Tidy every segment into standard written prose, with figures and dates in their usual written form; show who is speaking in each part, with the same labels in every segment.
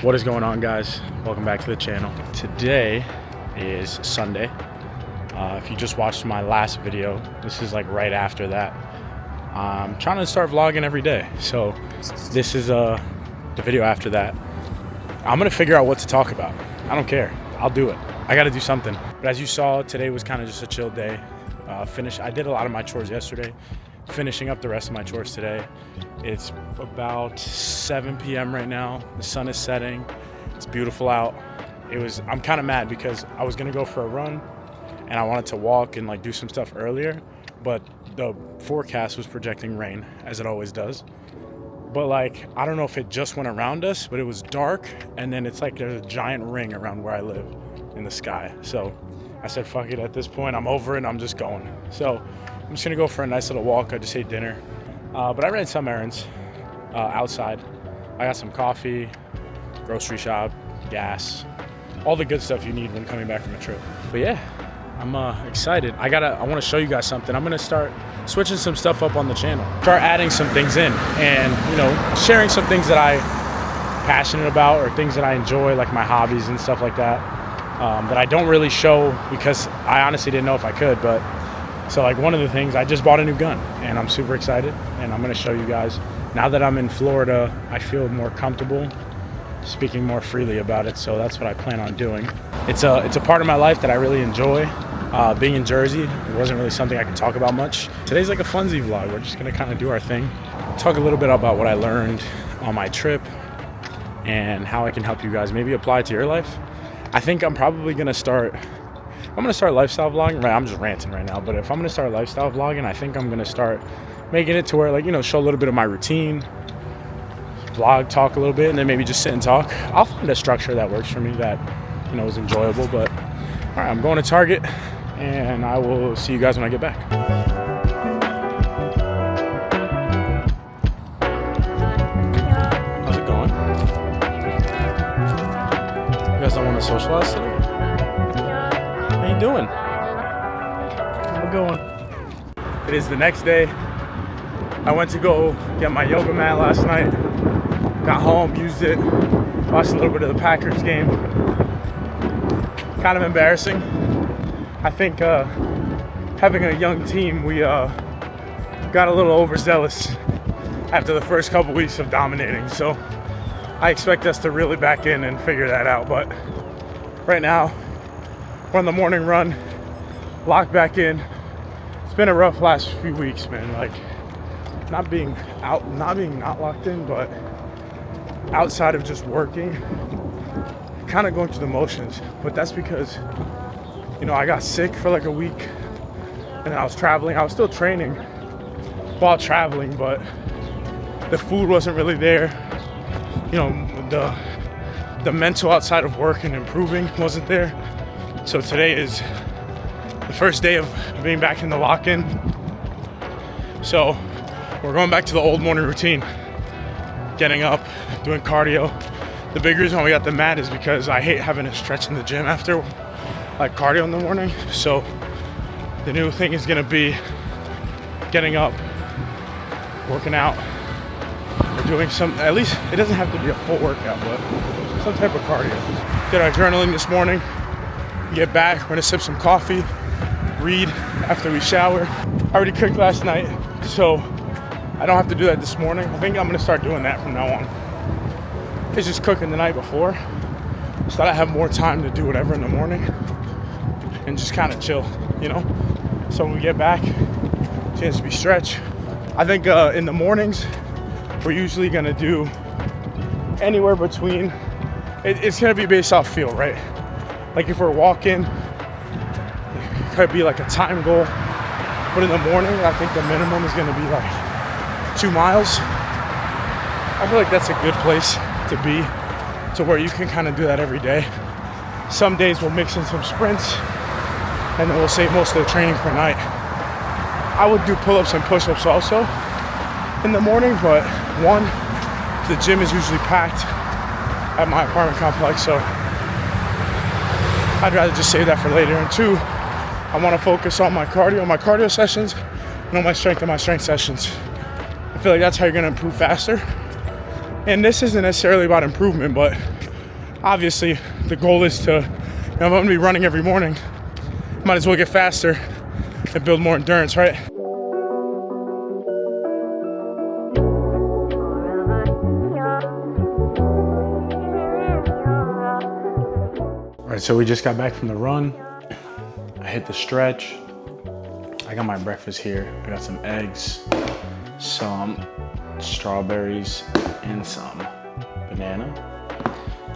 Speaker 1: What is going on, guys? Welcome back to the channel. Today is Sunday. If you just watched my last video, this is like right after that. I'm trying to start vlogging every day, so this is the video after that. I'm gonna figure out what to talk about. I don't care, I'll do it. I gotta do something. But as you saw, today was kind of just a chill day. I did a lot of my chores yesterday, finishing up the rest of my chores today. It's about 7 p.m. right now. The sun is setting. It's beautiful out. I'm kind of mad because I was gonna go for a run and I wanted to walk and like do some stuff earlier, but the forecast was projecting rain, as it always does. But like, I don't know if it just went around us, but it was dark, and then it's like there's a giant ring around where I live in the sky. So I said, fuck it, at this point, I'm over it, I'm just going. So I'm just gonna go for a nice little walk. I just ate dinner. But I ran some errands outside. I got some coffee, grocery shop, gas, all the good stuff you need when coming back from a trip. But yeah, I'm excited. I want to show you guys something. I'm gonna start switching some stuff up on the channel. Start adding some things in and, you know, sharing some things that I'm passionate about or things that I enjoy, like my hobbies and stuff like that, that I don't really show because I honestly didn't know if I could. But so like one of the things, I just bought a new gun and I'm super excited, and I'm gonna show you guys. Now that I'm in Florida, I feel more comfortable speaking more freely about it, so that's what I plan on doing. It's a part of my life that I really enjoy. Being in Jersey, it wasn't really something I could talk about much. Today's like a funsy vlog. We're just gonna kind of do our thing. Talk a little bit about what I learned on my trip and how I can help you guys maybe apply it to your life. I think I'm probably gonna start lifestyle vlogging. Right, I'm just ranting right now, but if I'm gonna start lifestyle vlogging, I think I'm gonna start making it to where, like, you know, show a little bit of my routine, vlog, talk a little bit, and then maybe just sit and talk. I'll find a structure that works for me that, you know, is enjoyable. But all right, I'm going to Target, and I will see you guys when I get back. How's it going? You guys don't want to socialize today? How you doing? How's it going? It is the next day. I went to go get my yoga mat last night. Got home, used it, watched a little bit of the Packers game. Kind of embarrassing. I think having a young team, we got a little overzealous after the first couple weeks of dominating. So I expect us to really back in and figure that out. But right now, we're on the morning run, locked back in. It's been a rough last few weeks, man. Like, not being not locked in, but outside of just working, kind of going through the motions. But that's because, you know, I got sick for like a week and I was traveling. I was still training while traveling, but the food wasn't really there. You know, the mental outside of work and improving wasn't there. So today is the first day of being back in the lock-in. So we're going back to the old morning routine. Getting up, doing cardio. The big reason why we got the mat is because I hate having to stretch in the gym after like cardio in the morning. So the new thing is gonna be getting up, working out, or doing some, at least it doesn't have to be a full workout, but some type of cardio. Did our journaling this morning, get back, we're gonna sip some coffee, read after we shower. I already cooked last night, so I don't have to do that this morning. I think I'm gonna start doing that from now on. It's just cooking the night before, so that I have more time to do whatever in the morning and just kind of chill, you know? So when we get back, chance to be stretch. I think in the mornings, we're usually gonna do anywhere between, it's gonna be based off feel, right? Like if we're walking, it could be like a time goal, but in the morning, I think the minimum is gonna be like 2 miles. I feel like that's a good place to be, to where you can kind of do that every day. Some days we'll mix in some sprints, and then we'll save most of the training for night. I would do pull-ups and push-ups also in the morning, but one, the gym is usually packed at my apartment complex, so I'd rather just save that for later. And two, I want to focus on my cardio sessions, and on my strength sessions. I feel like that's how you're going to improve faster. And this isn't necessarily about improvement, but obviously the goal is to, if I'm gonna be running every morning, might as well get faster and build more endurance, right? All right, so we just got back from the run. I hit the stretch. I got my breakfast here. I got some eggs, some strawberries, and some banana.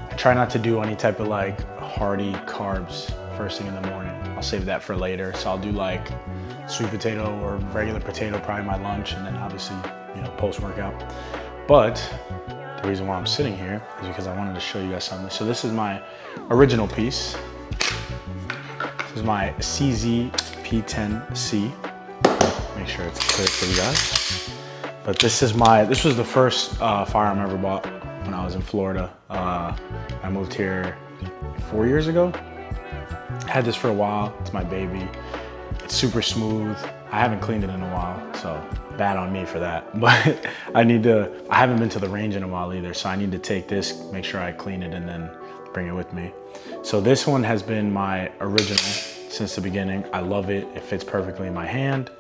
Speaker 1: I try not to do any type of like hearty carbs first thing in the morning. I'll save that for later. So I'll do like sweet potato or regular potato, probably my lunch, and then obviously, you know, post-workout. But the reason why I'm sitting here is because I wanted to show you guys something. So this is my original piece. This is my CZ P10C. Make sure it's clear for you guys. But this was the first firearm I ever bought when I was in Florida. I moved here 4 years ago. Had this for a while. It's my baby. It's super smooth. I haven't cleaned it in a while, so bad on me for that. But I haven't been to the range in a while either, so I need to take this, make sure I clean it, and then bring it with me. So this one has been my original since the beginning. I love it. It fits perfectly in my hand.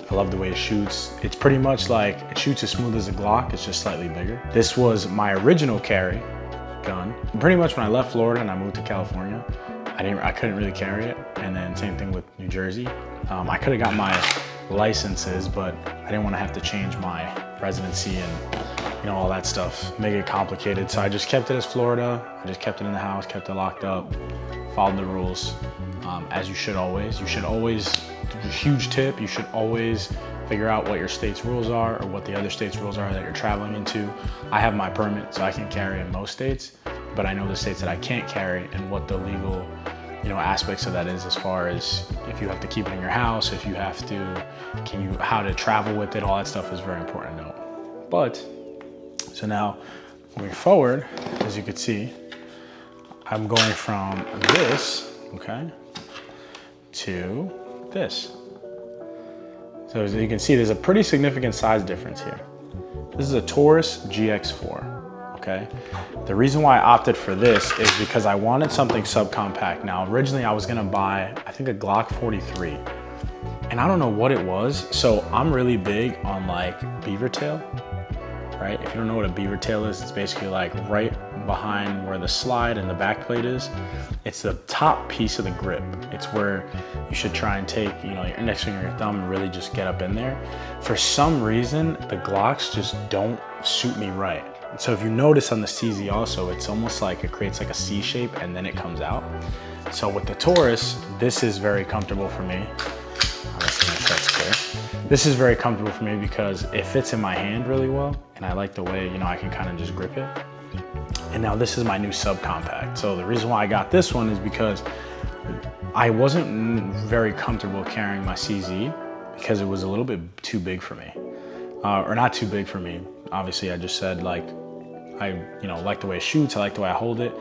Speaker 1: I love the way it shoots. It's pretty much like, it shoots as smooth as a Glock, it's just slightly bigger. This was my original carry gun. Pretty much when I left Florida and I moved to California, I couldn't really carry it. And then same thing with New Jersey. I could have got my licenses, but I didn't want to have to change my residency and, you know, all that stuff, make it complicated. So I just kept it as Florida. I just kept it in the house, kept it locked up, followed the rules, as you should always. You should always, huge tip, you should always figure out what your state's rules are or what the other state's rules are that you're traveling into. I have my permit, so I can carry in most states, but I know the states that I can't carry and what the legal, you know, aspects of that is, as far as if you have to keep it in your house, if you have to, how to travel with it, all that stuff is very important to know. But, so now moving forward, as you can see, I'm going from this, okay, to this. So as you can see, there's a pretty significant size difference here. This is a Taurus GX4, okay? The reason why I opted for this is because I wanted something subcompact. Now, originally I was gonna buy, I think, a Glock 43. And I don't know what it was. So I'm really big on like beaver tail, right? If you don't know what a beaver tail is, it's basically like right behind where the slide and the back plate is. It's the top piece of the grip. It's where you should try and take, you know, your index finger and your thumb and really just get up in there. For some reason, the Glocks just don't suit me right. So if you notice on the CZ also, it's almost like it creates like a C shape and then it comes out. So with the Taurus, this is very comfortable for me. Let's make sure that's clear. This is very comfortable for me because it fits in my hand really well, and I like the way, you know, I can kind of just grip it. And now this is my new subcompact. So the reason why I got this one is because I wasn't very comfortable carrying my CZ because it was a little bit too big for me. Or not too big for me. Obviously, I just said, like, I, you know, like the way it shoots, I like the way I hold it.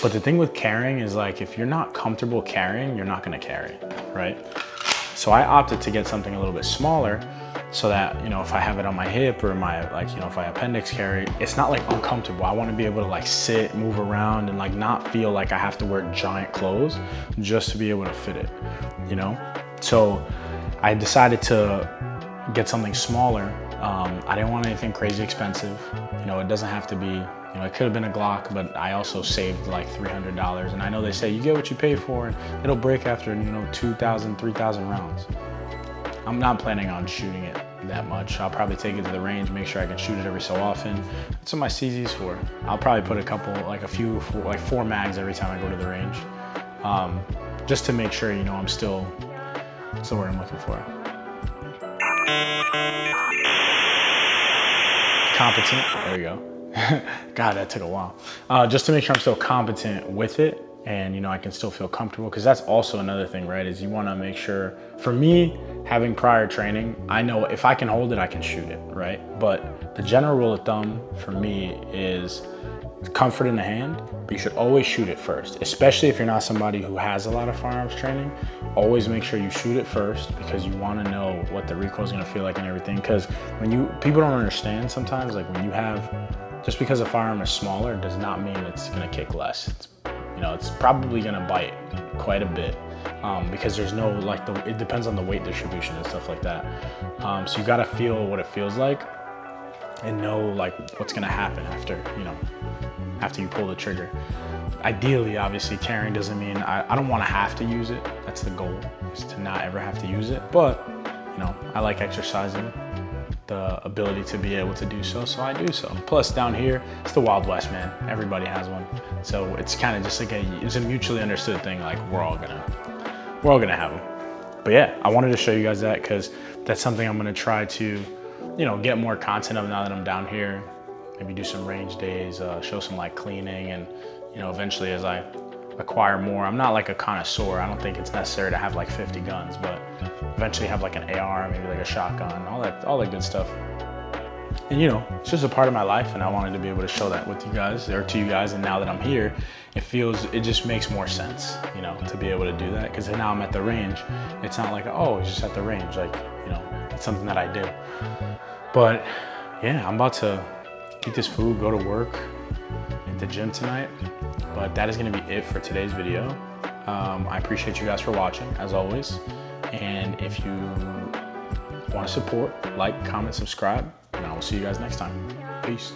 Speaker 1: But the thing with carrying is, like, if you're not comfortable carrying, you're not gonna carry, right? So I opted to get something a little bit smaller so that, you know, if I have it on my hip or my, like, you know, if I appendix carry, it's not like uncomfortable. I want to be able to like sit, move around, and like not feel like I have to wear giant clothes just to be able to fit it, you know? So I decided to get something smaller. I didn't want anything crazy expensive. You know, it doesn't have to be, you know, it could have been a Glock, but I also saved like $300. And I know they say you get what you pay for, and it'll break after, you know, 2,000, 3,000 rounds. I'm not planning on shooting it that much. I'll probably take it to the range, make sure I can shoot it every so often. That's what my CZ's for. I'll probably put a couple, like a few, like 4 mags every time I go to the range. Just to make sure, you know, I'm still, what's the word I'm looking for? Competent, there we go. God, that took a while. Just to make sure I'm still competent with it, and, you know, I can still feel comfortable, because that's also another thing, right? Is you want to make sure, for me, having prior training, I know if I can hold it, I can shoot it, right? But the general rule of thumb for me is comfort in the hand, but you should always shoot it first, especially if you're not somebody who has a lot of firearms training. Always make sure you shoot it first, because you want to know what the recoil is going to feel like and everything. Because when people don't understand sometimes, like when you have
Speaker 2: just because a firearm is smaller does not mean it's gonna kick less. It's probably gonna bite quite a bit because there's no it depends on the weight distribution and stuff like that. So you gotta feel what it feels like and know what's gonna happen after you pull the trigger. Ideally, obviously, carrying doesn't mean I don't want to have to use it. That's the goal, is to not ever have to use it. But I like exercising the ability to be able to do so, so I do so. Plus, down here, it's the Wild West, man. Everybody has one, so it's kind of just it's a mutually understood thing. We're all gonna have them. But yeah, I wanted to show you guys that because that's something I'm gonna try to, get more content of now that I'm down here. Maybe do some range days, show some cleaning, and eventually as I acquire more. I'm not a connoisseur. I don't think it's necessary to have 50 guns, but eventually have an AR, maybe a shotgun, all that good stuff. And it's just a part of my life, and I wanted to be able to show that with you guys, or to you guys. And now that I'm here, it just makes more sense, to be able to do that, because now I'm at the range. It's not oh, he's just at the range, it's something that I do. But yeah, I'm about to eat this food, go to work, at the gym tonight. But that is going to be it for today's video. I appreciate you guys for watching, as always. And if you want to support, comment, subscribe, and I will see you guys next time. Peace.